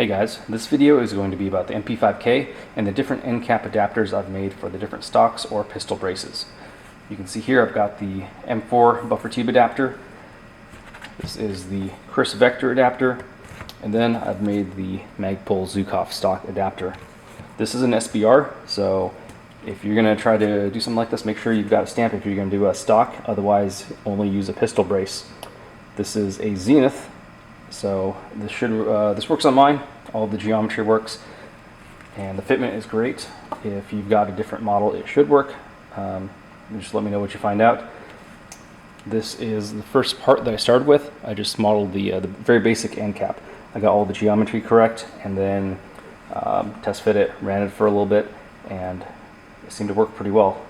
Hey guys, this video is going to be about the MP5K and the different end cap adapters I've made for the different stocks or pistol braces. You can see here I've got the M4 buffer tube adapter. This is the Kriss Vector adapter, and then I've made the Magpul Zhukov stock adapter. This is an SBR, so if you're going to try to do something like this, make sure you've got a stamp if you're going to do a stock, otherwise only use a pistol brace. This is a Zenith, so this works on mine. All the geometry works, and the fitment is great. If you've got a different model, it should work. Just let me know what you find out. This is the first part that I started with. I just modeled the very basic end cap. I got all the geometry correct, and then test fit it, ran it for a little bit, and it seemed to work pretty well.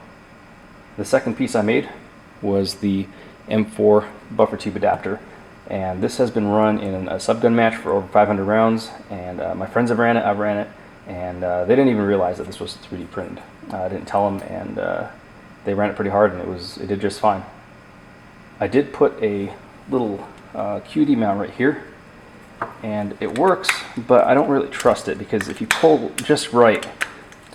The second piece I made was the M4 buffer tube adapter, and this has been run in a subgun match for over 500 rounds, and my friends have ran it, I've ran it, and they didn't even realize that this was 3D printed. I didn't tell them, and they ran it pretty hard, and it did just fine. I did put a little QD mount right here, and it works, but I don't really trust it, because if you pull just right,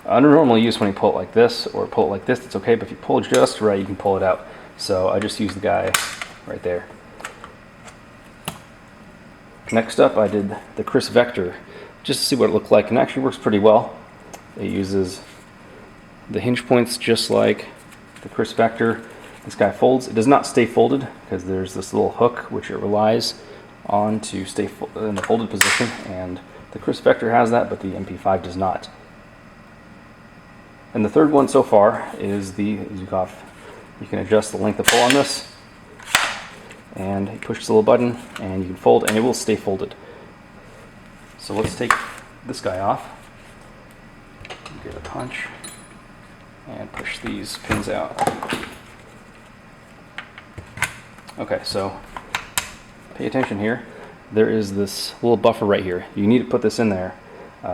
under normal use, when you pull it like this or pull it like this, it's okay, but if you pull just right, you can pull it out. So I just used the guy right there. Next up, I did the Kriss Vector, just to see what it looked like, and it actually works pretty well. It uses the hinge points just like the Kriss Vector. This guy folds. It does not stay folded, because there's this little hook which it relies on to stay in the folded position, and the Kriss Vector has that, but the MP5 does not. And the third one so far is the Zhukov. You can adjust the length of pull on this, and you push this little button and you can fold, and it will stay folded. So let's take this guy off, give it a punch, and push these pins out. Okay, so pay attention here. There is this little buffer right here. You need to put this in there.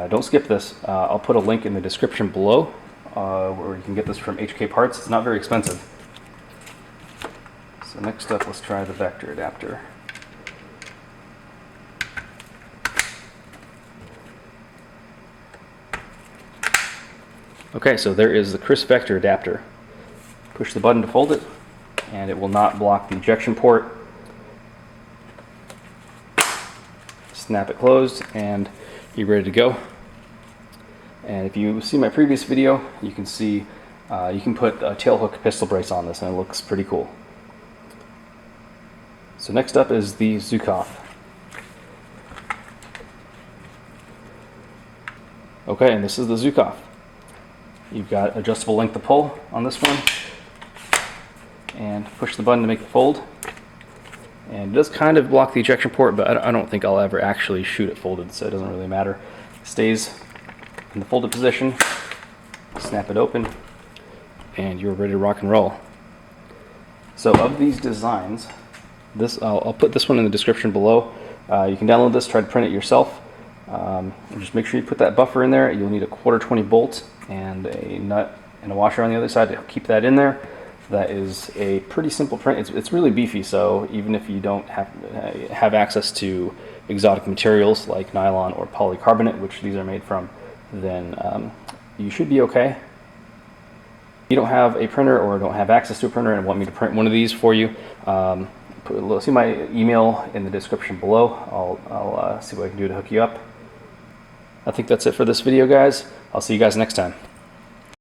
Don't skip this. I'll put a link in the description below where you can get this from HK Parts. It's not very expensive. So next up, let's try the Vector adapter. Okay, so there is the Kriss Vector adapter. Push the button to fold it, and it will not block the ejection port. Snap it closed, and you're ready to go. And if you see my previous video, you can see you can put a tail hook pistol brace on this, and it looks pretty cool. So next up is the Zhukov. Okay, and this is the Zhukov. You've got adjustable length of pull on this one, and push the button to make it fold. And it does kind of block the ejection port, but I don't think I'll ever actually shoot it folded, so it doesn't really matter. It stays in the folded position. Snap it open, and you're ready to rock and roll. So of these designs, I'll put this one in the description below. You can download this, try to print it yourself. And just make sure you put that buffer in there. You'll need a 1/4-20 bolt and a nut and a washer on the other side to keep that in there. That is a pretty simple print. It's really beefy, so even if you don't have access to exotic materials like nylon or polycarbonate, which these are made from, then you should be okay. If you don't have a printer or don't have access to a printer and want me to print one of these for you, see my email in the description below. I'll see what I can do to hook you up. I think that's it for this video, guys. I'll see you guys next time.